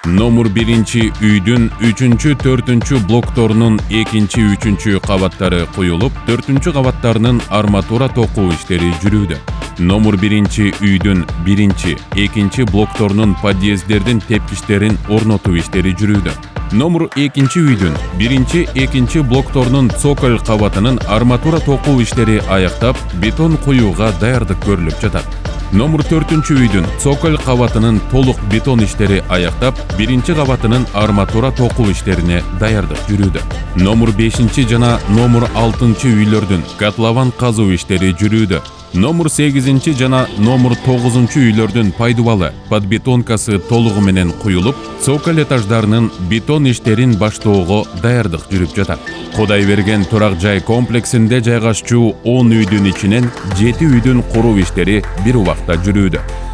Номер 1 үйдүн 3-4 блокторунун 2-3 кабаттары куюлуп, 4 кабаттарынын арматура токуу иштери жүрүүдө. Номер 1 үйдүн 1-2 блокторунун подъезддердин тепкичтерин орнотуу иштери жүрүүдө. Номер 2 үйдүн 1-2 блокторунун цоколь кабатынын арматура токуу иштери аяктап, бетон куюуга даярдык көрүлүп жатат. Номер 4 үйдүн цоколь кабатынын толук бетон иштери аяктап, 1 кабатынын арматура токуу иштерине даярдык жүрүүдө. Номер 5 жана номер 6 үйлөрдүн котлован казуу иштери жүрүүдө. Номер 8 жана номер 9 үйлөрдүн пайдубалы подбетонкасы толугу менен куюлуп, цоколь этаждарынын бетон иштерин баштоого даярдык жүрүп жатат. Кудай берген турак жай комплексинде жайгашчу 10 үйдүн ичинен 7 үйдүн куруу иштери бир убакта жүрүүдө.